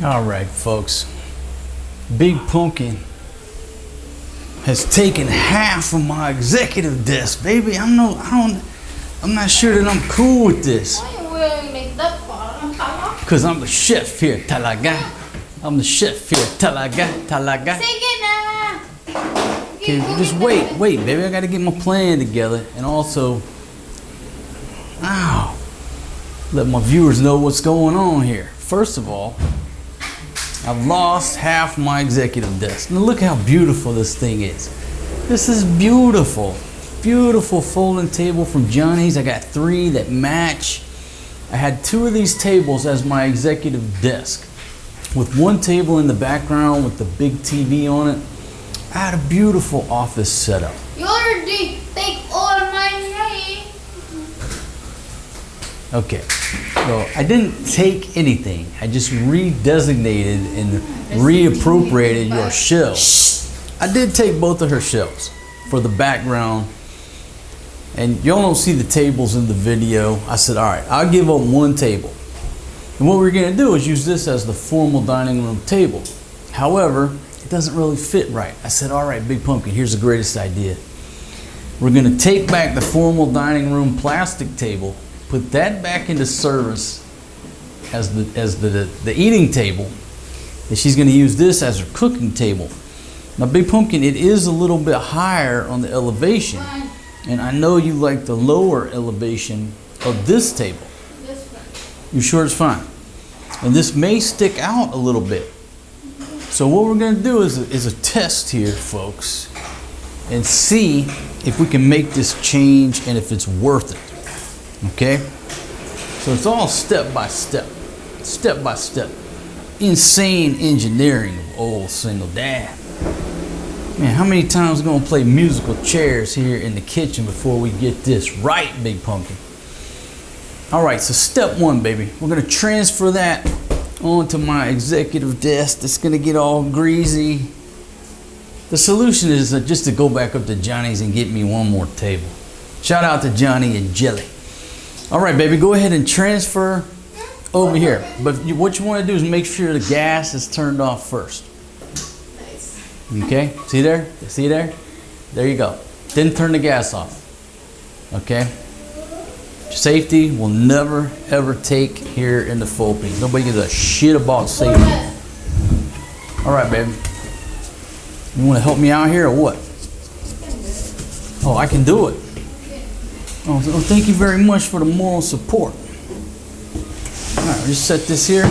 All right, folks. Big Pumpkin has taken half of my executive desk, baby. I'm not sure that I'm cool with this. Why are you wearing like that? Parang tanga. Cause I'm the chef here, talaga. I'm the chef here, talaga. Sige na! Okay, just wait, baby. I gotta get my plan together, and also, let my viewers know what's going on here. First of all, I've lost half my executive desk. Now look how beautiful this thing is. This is beautiful. Beautiful folding table from Johnny's. I got 3 that match. I had 2 of these tables as my executive desk, with 1 table in the background with the big TV on it. I had a beautiful office setup. You already take all mine, right? Okay, so I didn't take anything. I just redesignated and reappropriated your shelves. I did take both of her shelves for the background, and y'all don't see the tables in the video. I said, all right, I'll give up 1 table. And what we're gonna do is use this as the formal dining room table. However, it doesn't really fit right. I said, all right, Big Pumpkin, here's the greatest idea. We're gonna take back the formal dining room plastic table, put that back into service as the eating table, and she's gonna use this as her cooking table. Now, Big Pumpkin, it is a little bit higher on the elevation, and I know you like the lower elevation of this table. This one. You sure it's fine? And this may stick out a little bit. So what we're gonna do is a test here, folks, and see if we can make this change and if it's worth it. Okay? So it's all step by step. Step by step. Insane engineering of old single dad. Man, how many times are we gonna play musical chairs here in the kitchen before we get this right, Big Pumpkin? All right, so step 1, baby. We're gonna transfer that onto my executive desk. It's gonna get all greasy. The solution is just to go back up to Johnny's and get me 1 more table. Shout out to Johnny and Jelly. All right, baby, go ahead and transfer over here. But what you wanna do is make sure the gas is turned off first. Nice. Okay, see there? See there? There you go. Didn't turn the gas off. Okay? Safety will never ever take here in the Philippines. Nobody gives a shit about safety. All right, baby. You want to help me out here or what? Oh, I can do it. Oh, thank you very much for the moral support. All right, just set this here.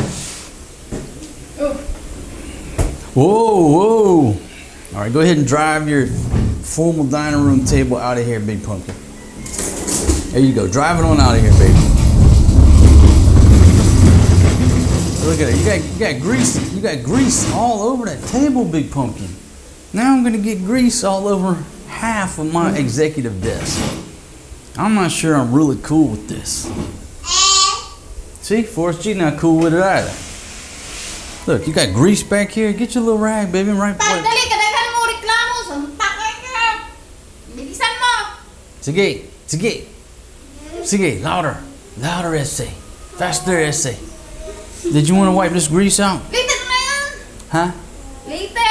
Whoa, whoa. All right, go ahead and drive your formal dining room table out of here, Big Pumpkin. There you go. Drive it on out of here, baby. Look at it. You got grease. You got grease all over that table, Big Pumpkin. Now I'm gonna get grease all over half of my executive desk. I'm not sure I'm really cool with this. See, Forrest G not cool with it either. Look, you got grease back here. Get your little rag, baby, right back. Dali, kadaghan mo reklamo. Sampakan ka. Bilisan mo. Sige, sige. Sige, louder. Louder, essay. Faster, essay. Did you want to wipe this grease out? Later na yan. Huh? Later.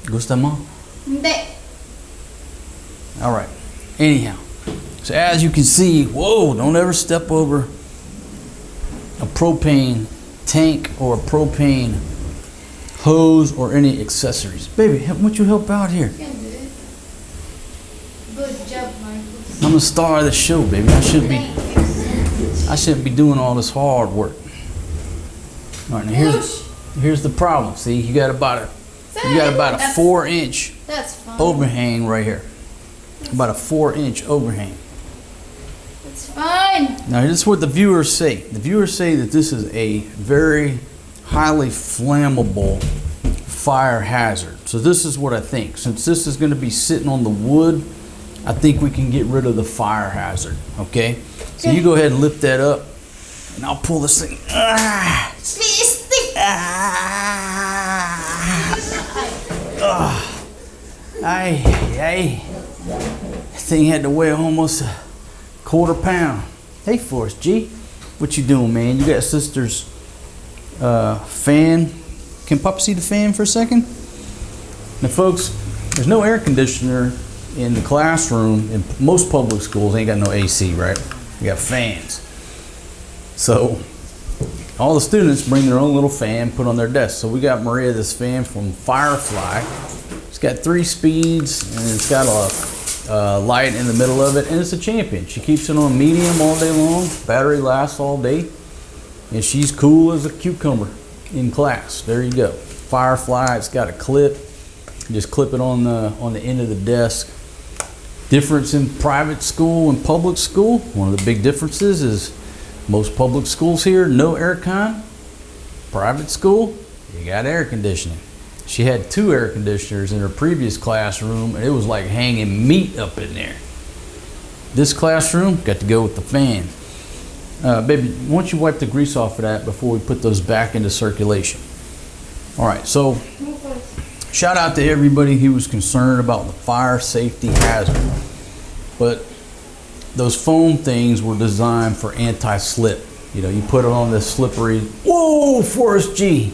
Gusto mo? Hindi. All right. Anyhow, so as you can see, whoa, don't ever step over a propane tank or a propane hose or any accessories. Baby, won't you help out here? Can do it. Good job, Marcus. I'm the star of the show, baby. I shouldn't be doing all this hard work. All right, now here's the problem. See, you got about a 4-inch That's fine. overhang right here. About a 4-inch overhang. It's fine. Now, this is what the viewers say. The viewers say that this is a very highly flammable fire hazard. So this is what I think. Since this is going to be sitting on the wood, I think we can get rid of the fire hazard. Okay? So you go ahead and lift that up, and I'll pull this thing. Stick. That thing had to weigh almost a quarter pound. Hey, Forrest G, what you doing, man? You got sister's fan. Can Papa see the fan for a second? Now folks, there's no air conditioner in the classroom. In most public schools, ain't got no AC, right? You got fans. So all the students bring their own little fan, put on their desk. So we got Maria this fan from Firefly. It's got 3 speeds and it's got a light in the middle of it, and it's a champion. She keeps it on medium all day long. Battery lasts all day, and she's cool as a cucumber in class. There you go. Firefly. It's got a clip. You just clip it on the end of the desk. Difference in private school and public school. One of the big differences is most public schools here, no air con. Private school, you got air conditioning. She had 2 air conditioners in her previous classroom, and it was like hanging meat up in there. This classroom, got to go with the fan. Baby, why don't you wipe the grease off of that before we put those back into circulation? All right, so shout out to everybody who was concerned about the fire safety hazard. But those foam things were designed for anti-slip. You know, you put it on this slippery, whoa, Forrest G.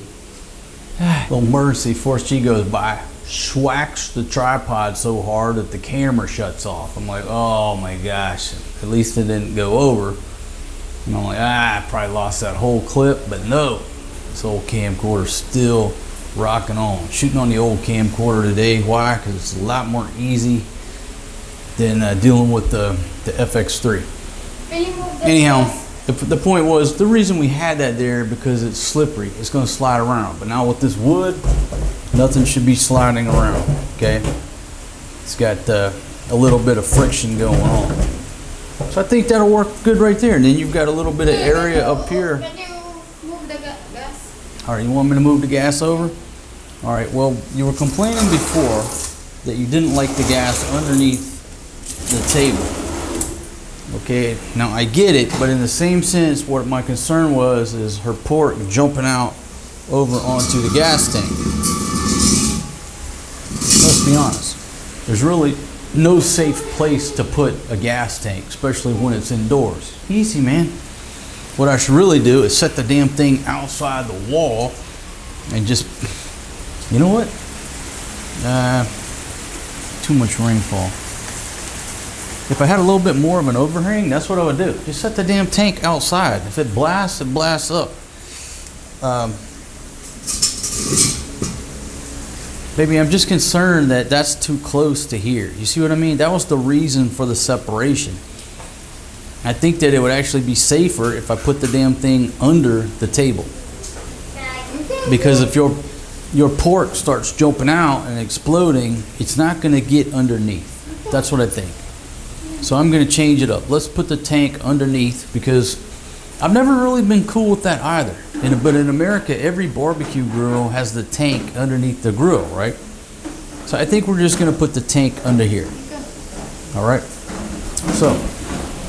Little mercy, Forrest G goes by, swacks the tripod so hard that the camera shuts off. I'm like, oh my gosh, at least it didn't go over. And I'm like, I probably lost that whole clip, but no, this old camcorder's still rocking on. Shooting on the old camcorder today, why? Because it's a lot more easy than dealing with the FX3. Anyhow, the point was, the reason we had that there because it's slippery. It's going to slide around. But now with this wood, nothing should be sliding around, okay? It's got a little bit of friction going on. So I think that'll work good right there. And then you've got a little bit of area up here. Can you move the gas? All right, you want me to move the gas over? All right, well, you were complaining before that you didn't like the gas underneath the table. Okay, now I get it, but in the same sense, what my concern was is her port jumping out over onto the gas tank. Let's be honest, there's really no safe place to put a gas tank, especially when it's indoors. Easy, man. What I should really do is set the damn thing outside the wall and just, you know what? Too much rainfall. If I had a little bit more of an overhang, that's what I would do. Just set the damn tank outside. If it blasts, it blasts up. Baby, I'm just concerned that that's too close to here. You see what I mean? That was the reason for the separation. I think that it would actually be safer if I put the damn thing under the table. Because if your port starts jumping out and exploding, it's not going to get underneath. That's what I think. So I'm going to change it up. Let's put the tank underneath, because I've never really been cool with that either. But in America, every barbecue grill has the tank underneath the grill, right? So I think we're just going to put the tank under here. All right. So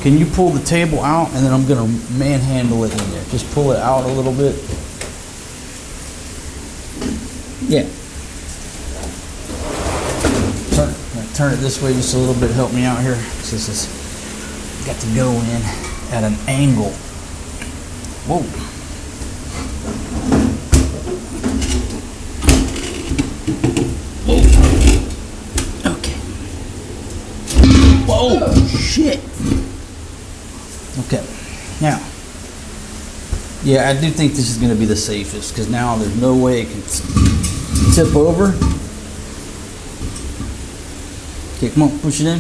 can you pull the table out, and then I'm going to manhandle it in there. Just pull it out a little bit. Yeah. Turn it this way just a little bit. Help me out here. This is got to go in at an angle. Whoa. Whoa. Okay. Whoa. Shit. Okay. Now. Yeah, I do think this is going to be the safest, because now there's no way it can tip over. Okay, come on, push it in.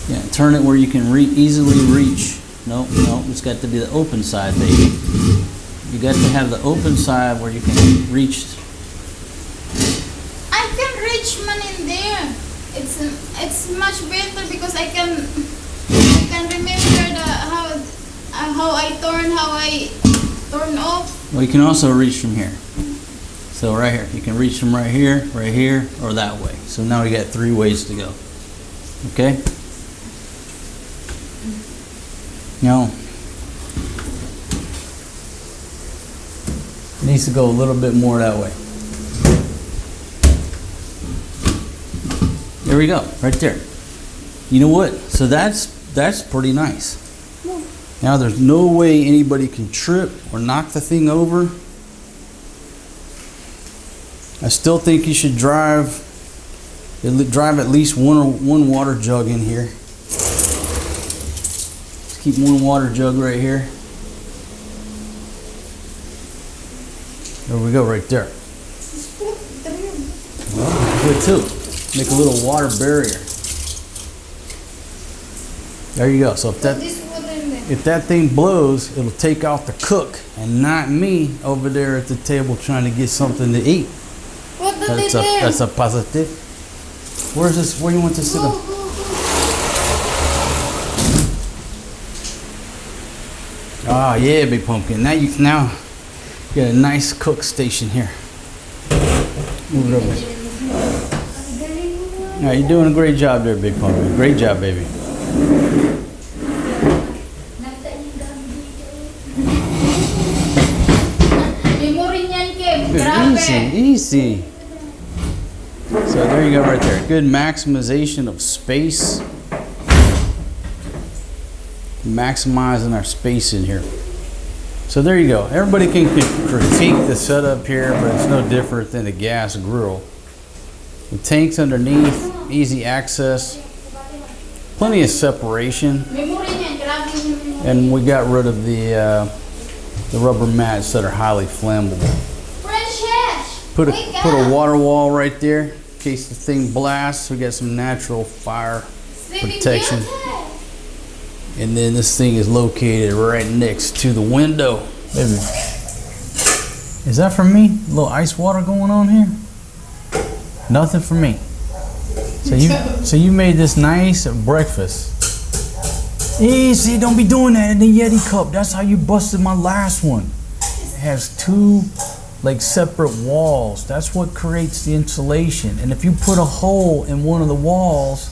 Yeah, turn it where you can easily reach. No, it's got to be the open side, baby. You got to have the open side where you can reach. I can reach man in there. It's much better because I can remember how I turn off. Well, you can also reach from here. So right here, you can reach from right here, or that way. So now we got 3 ways to go. Okay? Now, it needs to go a little bit more that way. There we go, right there. You know what? So that's pretty nice. Now there's no way anybody can trip or knock the thing over. I still think you should drive at least one water jug in here. Let's keep one water jug right here. There we go, right there. Well, good too. Make a little water barrier. There you go. So if that thing blows, it'll take out the cook and not me over there at the table trying to get something to eat. That's a positive. Where's this? Where do you want this to go? Ah, yeah, big pumpkin. Now you got a nice cook station here. Move it over. Now you're doing a great job there, big pumpkin. Great job, baby. Easy. So there you go right there. Good maximization of space. Maximizing our space in here. So there you go. Everybody can critique the setup here, but it's no different than a gas grill. The tank's underneath, easy access, plenty of separation, and we got rid of the rubber mats that are highly flammable. Put a water wall right there in case the thing blasts. We got some natural fire protection. And then this thing is located right next to the window. Baby, is that for me? A little ice water going on here? Nothing for me. So you made this nice breakfast. Easy, don't be doing that in the Yeti cup. That's how you busted my last one. It has two like separate walls. That's what creates the insulation. And if you put a hole in one of the walls,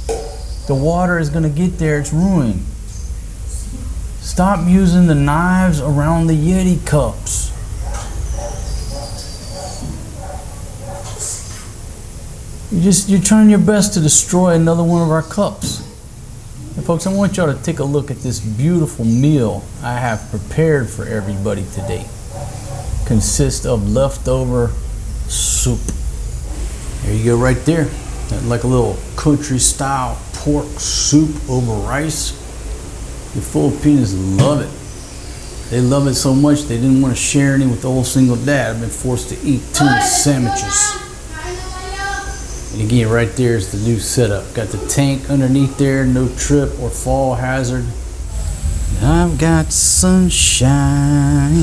the water is gonna get there, it's ruined. Stop using the knives around the Yeti cups. You're trying your best to destroy another one of our cups. And folks, I want y'all to take a look at this beautiful meal I have prepared for everybody today. Consists of leftover soup. There you go right there. Like a little country style pork soup over rice. The Filipinos love it. They love it so much they didn't want to share any with the old single dad. I've been forced to eat 2 sandwiches. And again, right there is the new setup. Got the tank underneath there, no trip or fall hazard. I've got sunshine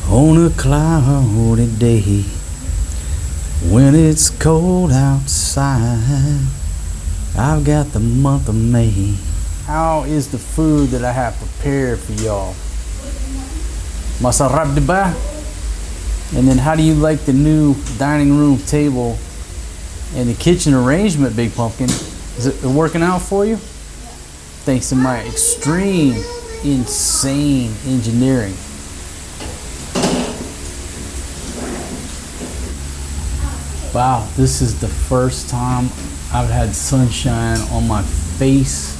on a cloudy day when it's cold outside. I've got the month of May. How is the food that I have prepared for y'all? Masarap, diba? And then how do you like the new dining room table and the kitchen arrangement, Big Pumpkin? Is it working out for you? Thanks to my extreme, insane engineering. Wow, this is the first time I've had sunshine on my face.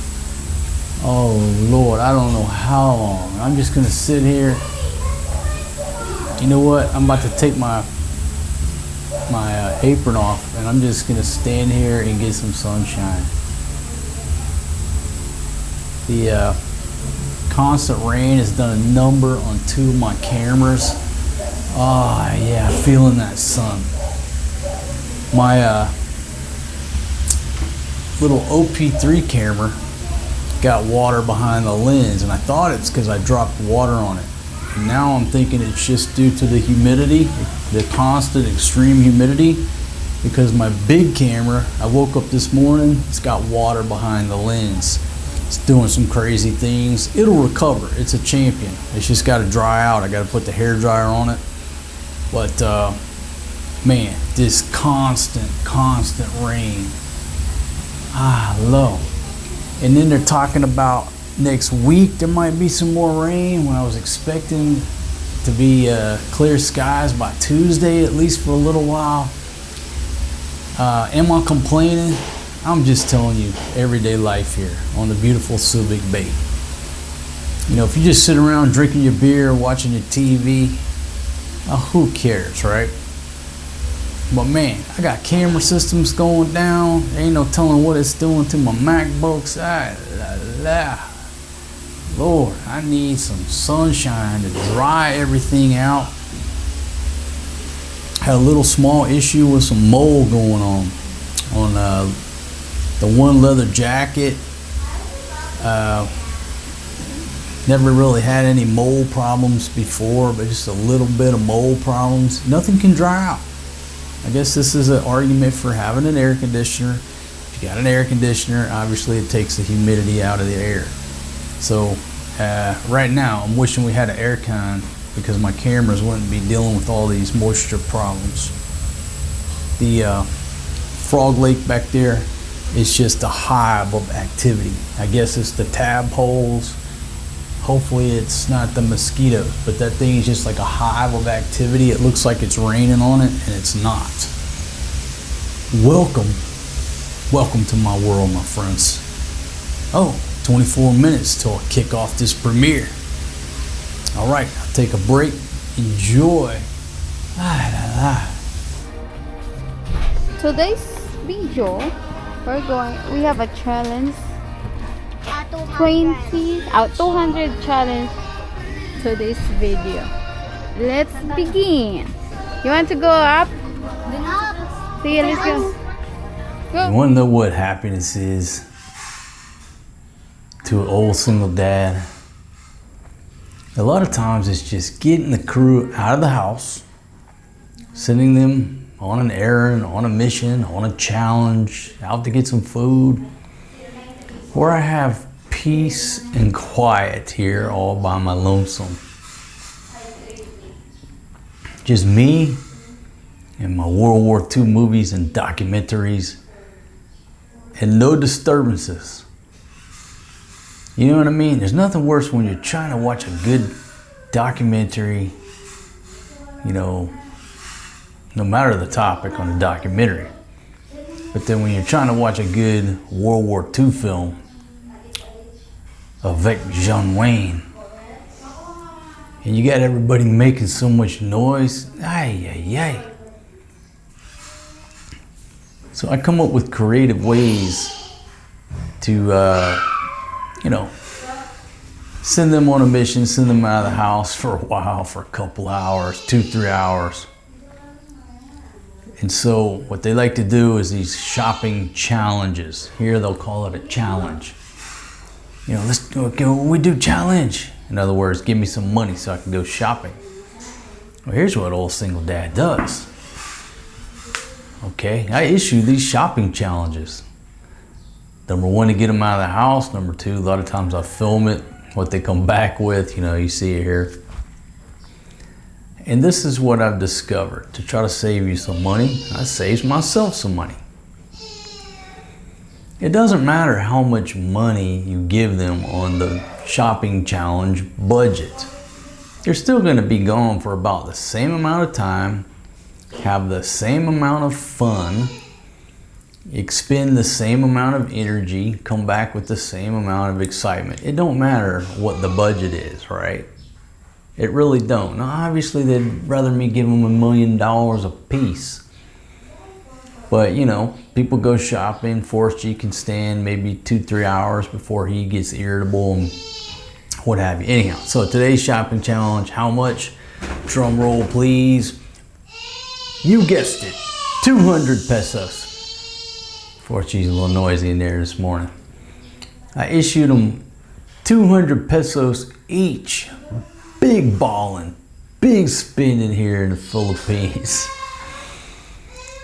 Oh Lord, I don't know how long. I'm just gonna sit here. You know what? I'm about to take my apron off and I'm just gonna stand here and get some sunshine. The constant rain has done a number on 2 of my cameras. Oh yeah, feeling that sun. My little OP3 camera got water behind the lens, and I thought it's because I dropped water on it. And now I'm thinking it's just due to the humidity, the constant extreme humidity, because my big camera, I woke up this morning, it's got water behind the lens. It's doing some crazy things. It'll recover. It's a champion. It's just got to dry out. I got to put the hair dryer on it. But man, this constant rain. Low. And then they're talking about next week there might be some more rain, when I was expecting to be clear skies by Tuesday, at least for a little while. Am I complaining? I'm just telling you everyday life here on the beautiful Subic Bay. You know, if you just sit around drinking your beer, watching your TV, who cares, right? But man, I got camera systems going down. There ain't no telling what it's doing to my MacBooks. Lord, I need some sunshine to dry everything out. Had a little small issue with some mold going on the one leather jacket. Never really had any mold problems before, but just a little bit of mold problems. Nothing can dry out. I guess this is an argument for having an air conditioner. If you got an air conditioner, obviously it takes the humidity out of the air. So right now, I'm wishing we had an air con because my cameras wouldn't be dealing with all these moisture problems. The Frog Lake back there is just a hive of activity. I guess it's the tadpoles. Hopefully it's not the mosquitoes, but that thing is just like a hive of activity. It looks like it's raining on it, and it's not. Welcome to my world, my friends. 24 minutes till I kick off this premiere. All right, I'll take a break. Enjoy. Today's video, we have a challenge. 200 challenge today's video. Let's begin. You want to go up? See, let's go. You want to know what happiness is to an old single dad? A lot of times it's just getting the crew out of the house, sending them on an errand, on a mission, on a challenge, out to get some food, where I have peace and quiet here all by my lonesome. Just me and my World War II movies and documentaries, and no disturbances. You know what I mean? There's nothing worse when you're trying to watch a good documentary, you know, no matter the topic on the documentary. But then when you're trying to watch a good World War II film, avec John Wayne, and you got everybody making so much noise, So I come up with creative ways to, send them on a mission, send them out of the house for a while, for a couple hours, 2-3 hours. And so what they like to do is these shopping challenges. Here they'll call it a challenge. You know, let's go, we do challenge. In other words, give me some money so I can go shopping. Well, here's what old single dad does. Okay, I issue these shopping challenges. Number one, to get them out of the house. Number two, a lot of times I film it, what they come back with, you know, you see it here. And this is what I've discovered. To try to save you some money, I save myself some money. It doesn't matter how much money you give them on the shopping challenge budget. They're still going to be gone for about the same amount of time, have the same amount of fun, expend the same amount of energy, come back with the same amount of excitement. It don't matter what the budget is, right? It really don't. Now, obviously, they'd rather me give them $1 million a piece. But, you know, people go shopping. Forrest G can stand maybe 2-3 hours before he gets irritable and what have you. Anyhow, so today's shopping challenge, how much? Drum roll, please. You guessed it, 200 pesos. Forrest G's a little noisy in there this morning. I issued them 200 pesos each. Big balling, big spending here in the Philippines.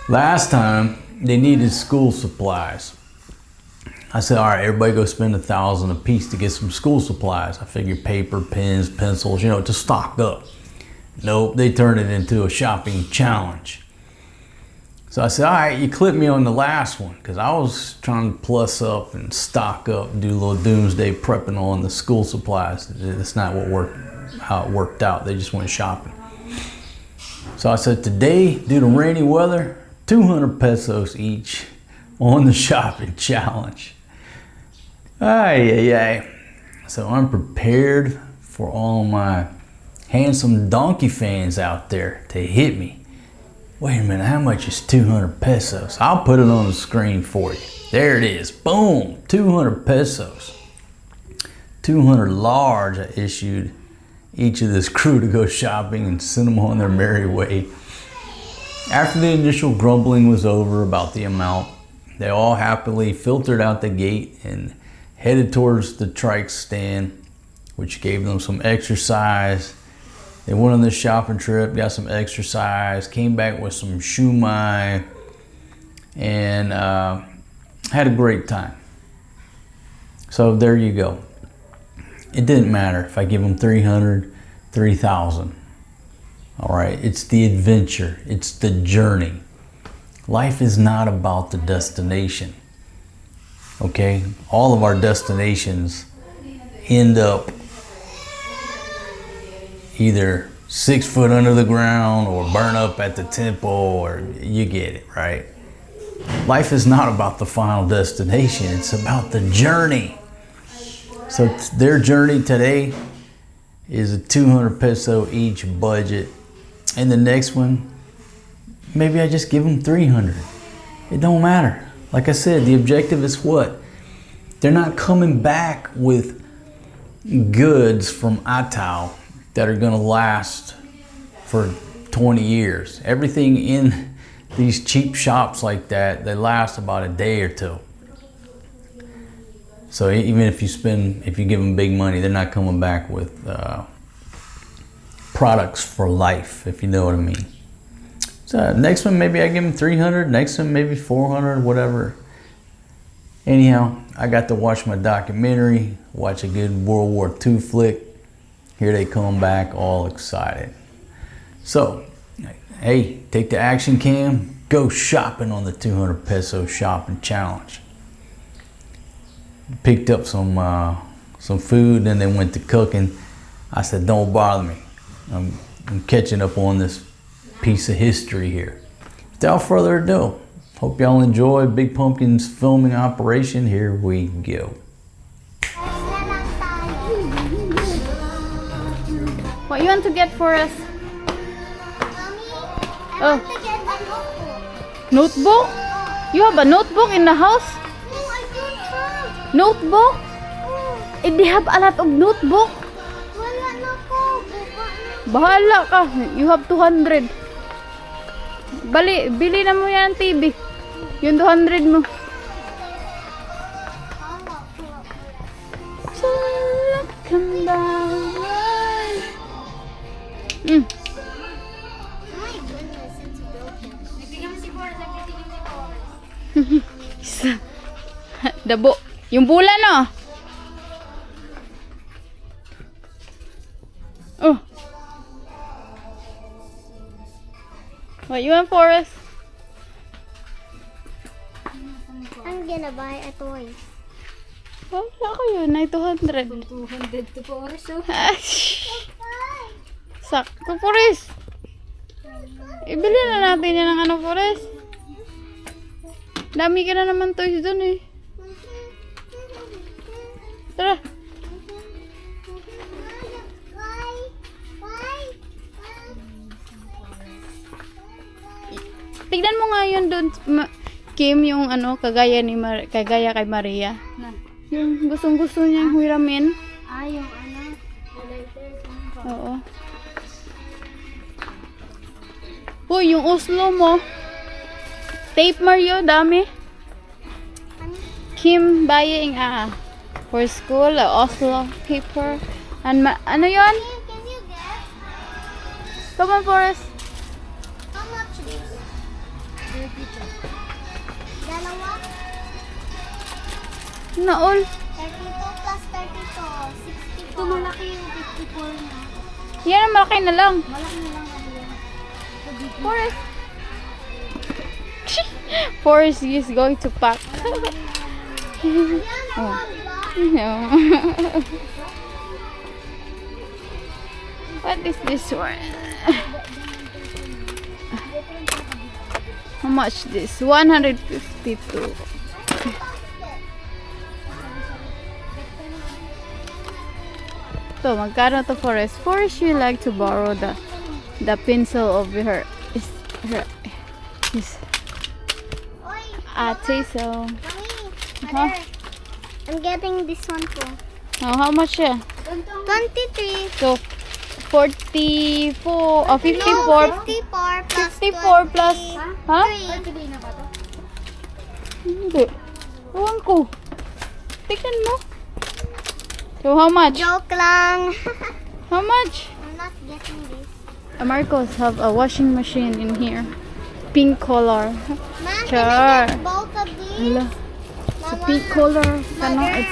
Last time, they needed school supplies. I said, all right, everybody go spend 1,000 a piece to get some school supplies. I figured paper, pens, pencils, you know, to stock up. Nope, they turned it into a shopping challenge. So I said, all right, you clipped me on the last one, because I was trying to plus up and stock up, do a little doomsday prepping on the school supplies. That's not how it worked out. They just went shopping. So I said, today, due to rainy weather, 200 pesos each on the shopping challenge. Ay, ay, ay. So I'm prepared for all my handsome donkey fans out there to hit me. Wait a minute, how much is 200 pesos? I'll put it on the screen for you. There it is. Boom, 200 pesos. 200 large I issued each of this crew to go shopping and send them on their merry way. After the initial grumbling was over about the amount, they all happily filtered out the gate and headed towards the trike stand, which gave them some exercise. They went on this shopping trip, got some exercise, came back with some shumai, and had a great time. So there you go. It didn't matter if I give them 300, 3,000. All right, it's the adventure, it's the journey. Life is not about the destination. Okay, all of our destinations end up either 6 foot under the ground or burn up at the temple, or you get it, right? Life is not about the final destination, it's about the journey. So their journey today is a 200 peso each budget, and the next one, maybe I just give them 300. It don't matter. Like I said, the objective is what? They're not coming back with goods from Atao that are gonna last for 20 years. Everything in these cheap shops like that, they last about a day or two. So even if you give them big money, they're not coming back with products for life, if you know what I mean. So next one, maybe I give them 300, next one maybe 400, whatever. Anyhow, I got to watch my documentary, watch a good World War II flick. Here they come back all excited. So, hey, take the action cam, go shopping on the 200 peso shopping challenge. Picked up some food, then they went to cooking. I said, don't bother me. I'm catching up on this piece of history here. Without further ado, hope y'all enjoy Big Pumpkin's filming operation. Here we go. What you want to get for us? I want to get a notebook. Notebook? You have a notebook in the house? No, I don't have. Notebook? Oh, Eh, they have a lot of notebook. wala na ko. Buka na. Bahala ka. You have 200. Bili na mo yan TV. Yung 200 mo. Mm. My goodness, it's broken. Dabo. Yung bulan, no? Oh. What you want, Forrest? I'm gonna buy a toy. Wala ko yun. Ay, 200. 200 to Forrest. Sakto, Forrest. Ibili na natin yan ng ano, Forrest. Dami ka na naman toys dun eh. Tara. Tignan mo nga yun dun, Kim, yung ano, kagaya kagaya kay Maria. Yung gustong-gusto niyang hiramin. Yung ano? Oo. Uy, yung Oslo mo. Tape Mario, dami. Kim buying for school, Oslo paper. And ano yon? Can you get? Come on, Forrest. How much is this? 32. Dalawa? Naol. 32 plus 32. 64. Ito malaki yung 54 na. Yan ang malaki na lang. Malaki na lang ano yan. Forrest. Forrest is going to pack. Oh. What is this one? How much this? 152. So, magkano to, Forrest? Forrest, you like to borrow the pencil of her his Oy, ate, so Mommy, Huh? mother, I'm getting this one too. how much siya? 23. So 44 or 54 No, 54 plus 54 plus 20. ha? Three. Hindi. Ewan ko. Tignan mo. So how much? Joke lang. How much? I'm not getting this. Marcos have a washing machine in here. Pink color. Man, Char. can I get both of these? Hala. It's a Mama, pink color. Kano, Mother.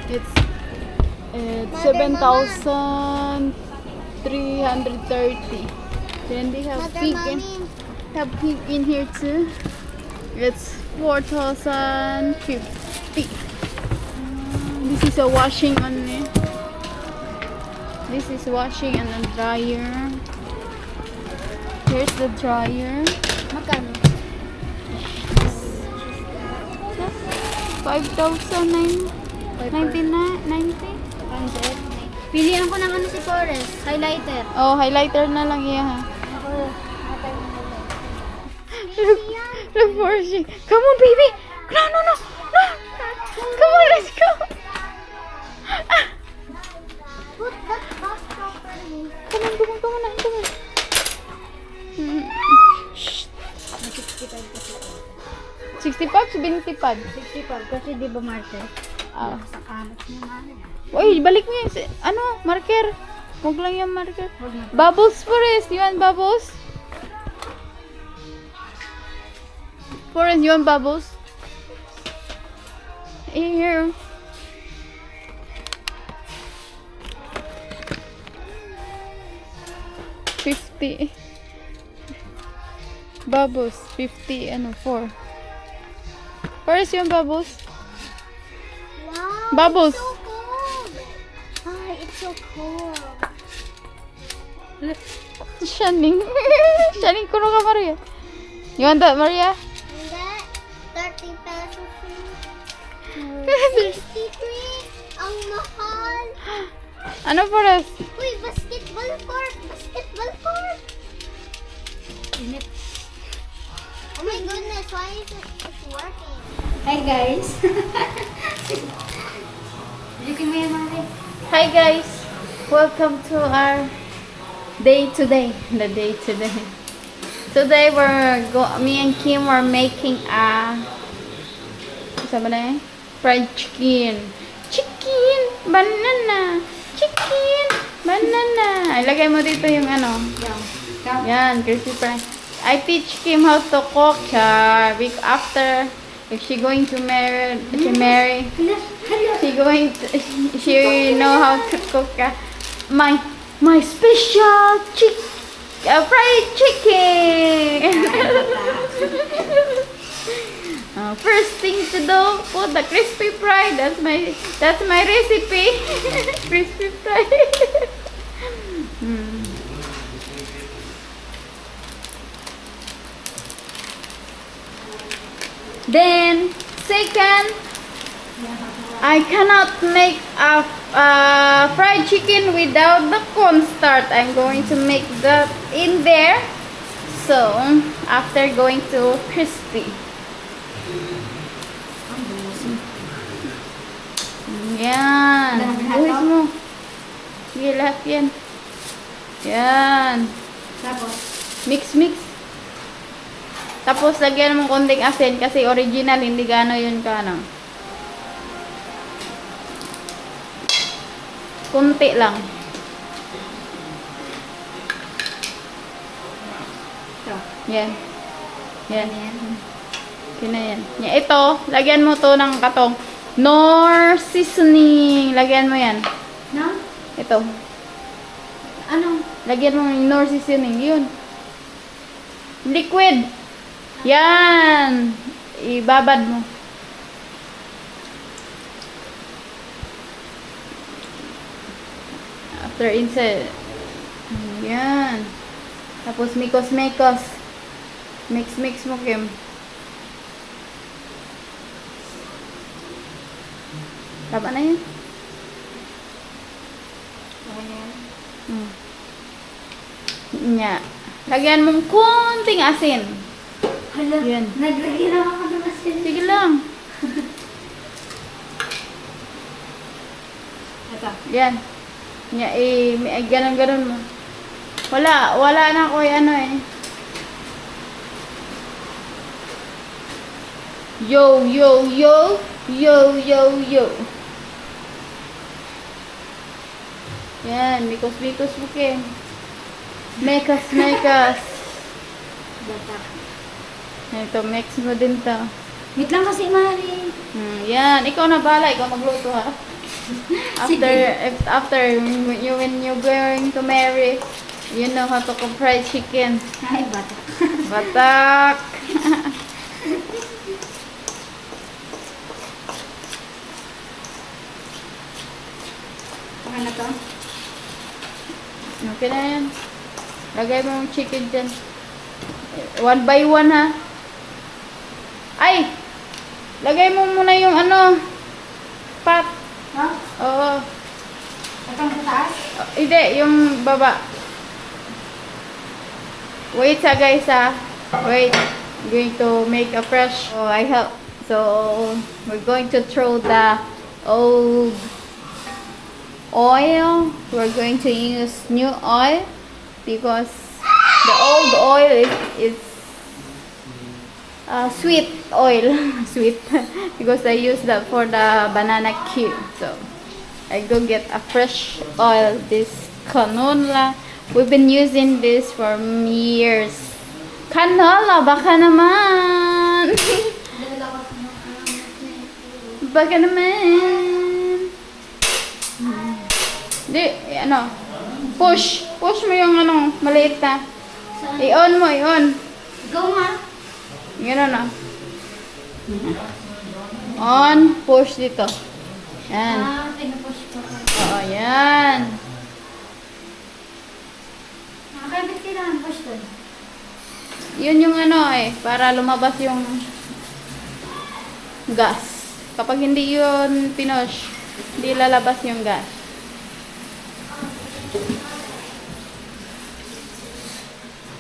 it's Mother, 7,330. Then they have Mother, pink mommy. in here too. It's 4,050. This is a washing only. This is washing and a dryer. Here's the dryer. Magkano? 5,090. 90. Pilihan ko ng ano si Forrest. Highlighter. Oh, highlighter na lang iya ha. Ako. Look for she. Come on, baby. No. Come on, let's go. Put that box properly. Come on. Shh. 65, 75. 65 kasi di ba marker? Ah. Sa kamat mo man. Uy, balik mo yun. Ano? Marker. Huwag lang yung marker. Bubbles, Forrest. You want bubbles? Forrest, you want bubbles? Here. $50. Bubbles. 50. Ano? 4. Forrest, you want bubbles? Wow. Bubbles. It's so cold. Hi, it's so cold. Shining. Shining, kuno ka, Maria. You want that, Maria? And that, 30 pesos. 63. Ang mahal. Ano, Forrest? Uy, basketball court. Oh my goodness, why is it working? Hi guys. Hi guys, welcome to our day today. The day today. Today me and Kim are making a fried chicken. Banana. Ilagay mo dito yung ano. Yan, crispy fry. I teach Kim how to cook siya. After, if she going to marry, she know how to cook my special fried chicken. First thing to do, put the crispy fry. That's my recipe. Crispy fry. Then, second, I cannot make a fried chicken without the cornstarch. I'm going to make that in there. So, after going to crispy. Yan. Buhis mo. Sige, lahat yan. Yan. Mix. Tapos, lagyan mo konting asin kasi original, hindi gano yun ka, ano. Kunti lang. Yan. Okay na yan. Ito, lagyan mo to ng katong nor seasoning. Lagyan mo yan. No? Ito. Ano? Lagyan mo yung nor seasoning. Yun. Liquid. Yan. Ibabad mo. After insert. Yan. Tapos mikos. Mix mo, Kim. Tama na yun. Nya. Lagyan mong konting asin. Hala, Yan. naglagay lang ako ng asin. Sige lang. Ito. Yan. Nya, ganun mo. Wala na ako ano eh. Yo. Yan, mikos mo, Kim. Mekas. Bata. Ito, mix mo din to. Wait lang kasi, Mari. Yan, ikaw na bahala, ikaw magluto ha. After when you're going to marry, you know how to cook fried chicken. Ay, bata. Batak. Okay na to? Okay na yan. Lagay mo yung chicken dyan. 1 by 1 ha. Ay! Lagay mo muna yung ano. Pat. Ha? Oo. Itong sa taas? Hindi, yung baba. Wait sa guys ha. Wait. I'm going to make a fresh. Oh, I help. So, we're going to throw the old oil. We're going to use new oil because the old oil is sweet oil. Sweet. Because I use that for the banana cue. So, I go get a fresh oil. This canola. We've been using this for years. Canola, baka naman. Baka naman. Di, ano. Push mo yung ano, maliit na. I-on mo, i-on. Go nga. Gano'n na. On, push dito. Yan. Pinupush ko. Oo, yan. Kaya ba't kailangan push doon? Yun yung ano eh, para lumabas yung gas. Kapag hindi yun pinush, hindi lalabas yung gas.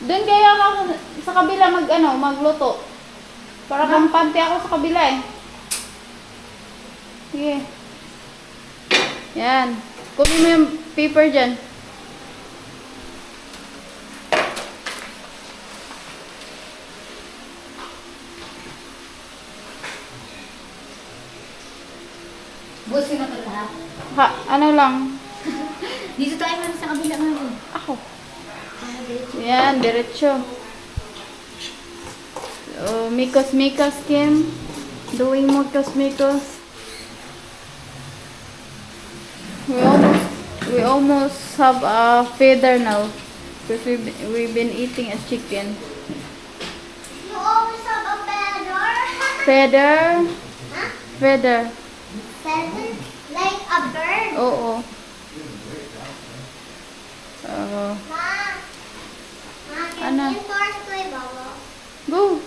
Doon kaya ako sa kabila magluto. Para kampante ako sa kabila eh. Sige. Yan. Kunin mo yung paper dyan. Busin mo ito lahat. Ha, ano lang. Dito tayo man sa kabila nga. Ako. Yan, diretso. So, mikos, Kim. Doing mikos. We almost have a feather now. Because we've been eating a chicken. You always have a feather? Feather. Huh? Feather. Feather? Like a bird? Oo. Ma, can Ano? you force play bubble? Go.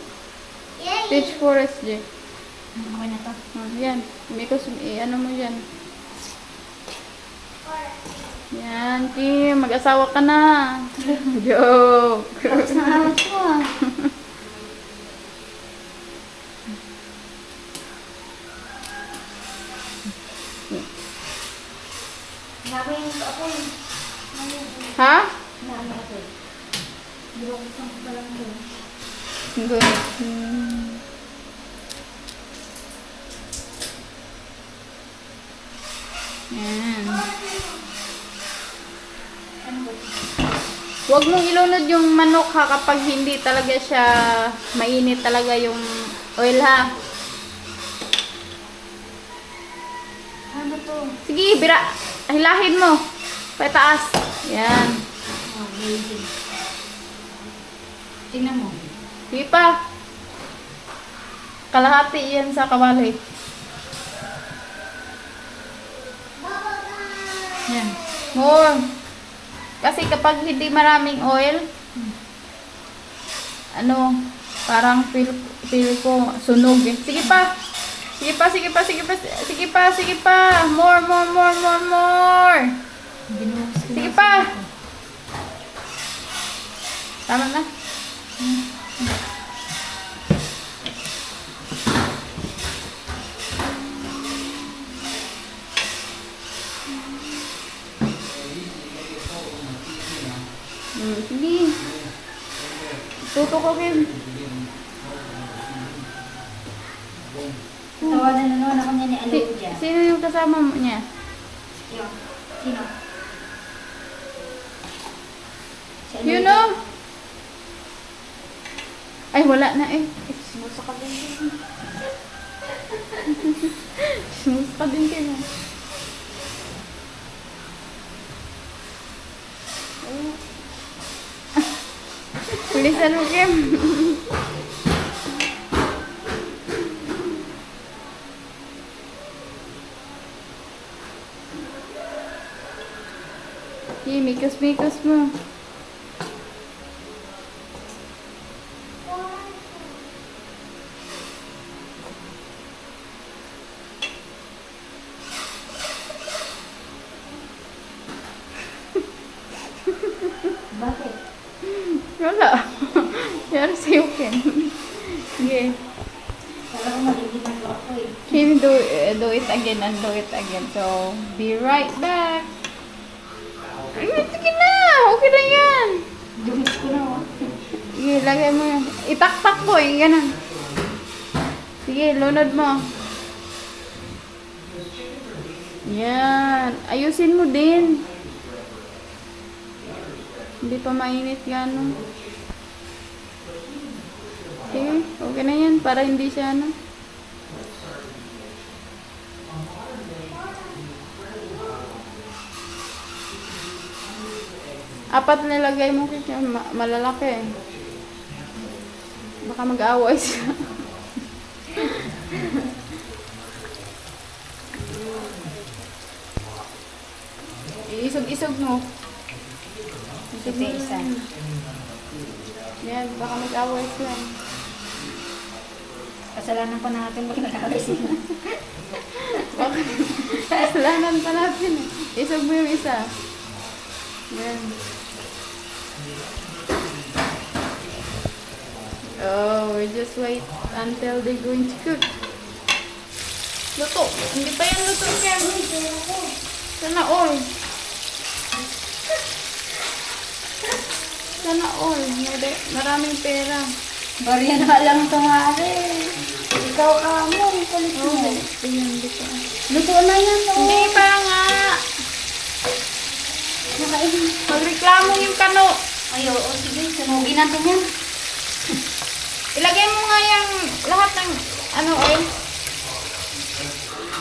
Yeah, Teach forest, J. Okay na to. Yan. Mikos, ano mo yan. Yan, Kim. Mag-asawa ka na. Joke. Tapos na awat ko ah. Gagawin ko ako eh. Ha? Gagawin ako eh. Buksan ko pa lang doon. Good. Yan. Huwag mong ilunod yung manok ha kapag hindi talaga siya mainit talaga yung oil ha. Ano to? Sige, bira. Hilahin mo. Pataas. Yan. Oh, baby. Tingnan mo. Sige pa. Kalahati yan sa kawali. Yan. More. Kasi kapag hindi maraming oil, ano, Parang feel ko sunog eh. Sige pa. Sige pa, sige pa, sige pa, sige pa, sige pa. More, more, more, more, more. Sige pa. Tama na. Sige. Tutok ko, Kim. Tawanan na naman ako niya ni Alodia. Sino yung kasama mo niya? Yun. Sino? Si Alodia. You know? Ay, wala na eh. Sumusa ka din. Smooth pa din kayo. Tulisan mo, Kim. Kim, mikas-mikas mo. Bakit? Wala. Yan sa'yo, Kim. Sige. Kala ko maligitan ko ako eh. Kim, do it again and do it again. So, be right back. Ay, sige na. Okay na yan. Dumis ko na oh. Sige, lagay mo yan. Itaktak mo eh. Ganun. Sige, lunod mo. Yan. Ayusin mo din. Hindi pa mainit yan. No? Sige, okay na yan. Para hindi siya ano. Apat nilagay mo kasi malalaki eh. Baka mag-away siya. Isog-isog mo. Isog mo Isa. yan, baka mag-away siya. Kasalanan pa natin mag-nagawin sila. Baka kasalanan pa natin eh. Isog mo yung isa. Yan. Oh, we just wait until they're going to cook. Luto. Hindi pa yan luto, Kem. Sana all. Sana all. Maraming pera. Bariya na lang tumari. Ikaw ka mo, kulit mo. Hindi pa. Luto na yan oh. Hindi pa nga. Nakain. Magreklamo yung kano. Ay, oo, sige. Sunugin natin yan. Ilagay mo nga yung lahat ng ano oil.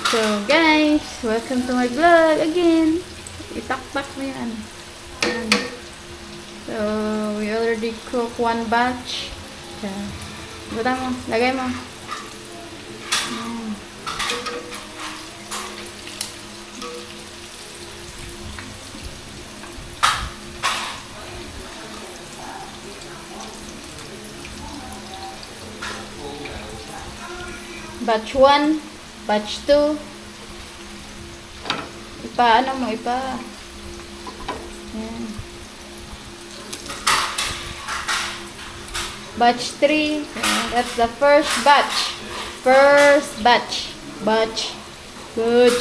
So guys, welcome to my vlog again. Itaktak mo yan. Yan. So we already cook one batch. Buta mo, lagay mo. Yan. Batch 1, batch 2. Ano mo, Yan. Batch 3. That's the first batch. First batch. Batch. Good.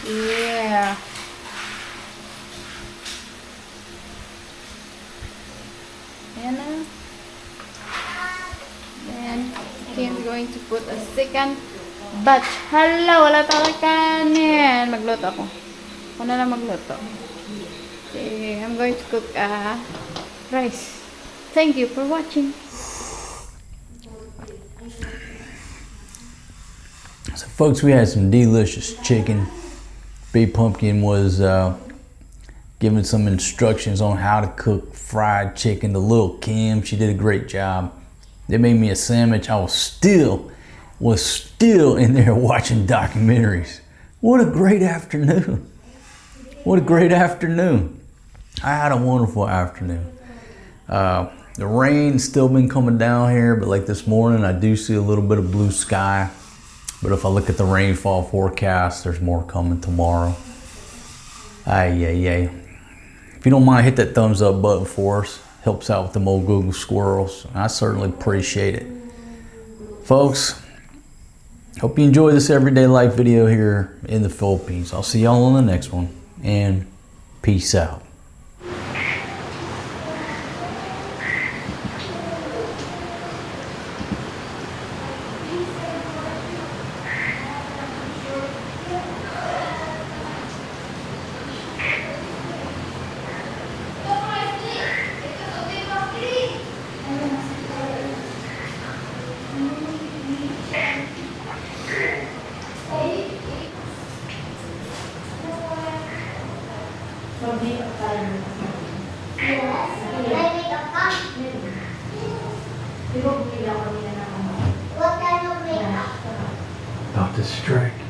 Yeah. Ayan na. Then, Kim's going to put a second batch. Hala, wala tayong kanin. Magluto ako. Ako na lang magluto. Okay, I'm going to cook rice. Thank you for watching. So folks, we had some delicious chicken. Big Pumpkin was giving some instructions on how to cook fried chicken to little Kim. She did a great job. They made me a sandwich. I was still in there watching documentaries. What a great afternoon. What a great afternoon. I had a wonderful afternoon. The rain's still been coming down here, but like this morning, I do see a little bit of blue sky. But if I look at the rainfall forecast, there's more coming tomorrow. Ay. If you don't mind, hit that thumbs up button for us. Helps out with them old Google squirrels. I certainly appreciate it. Folks, hope you enjoy this everyday life video here in the Philippines. I'll see y'all on the next one, and peace out. What kind of makeup? About to strike.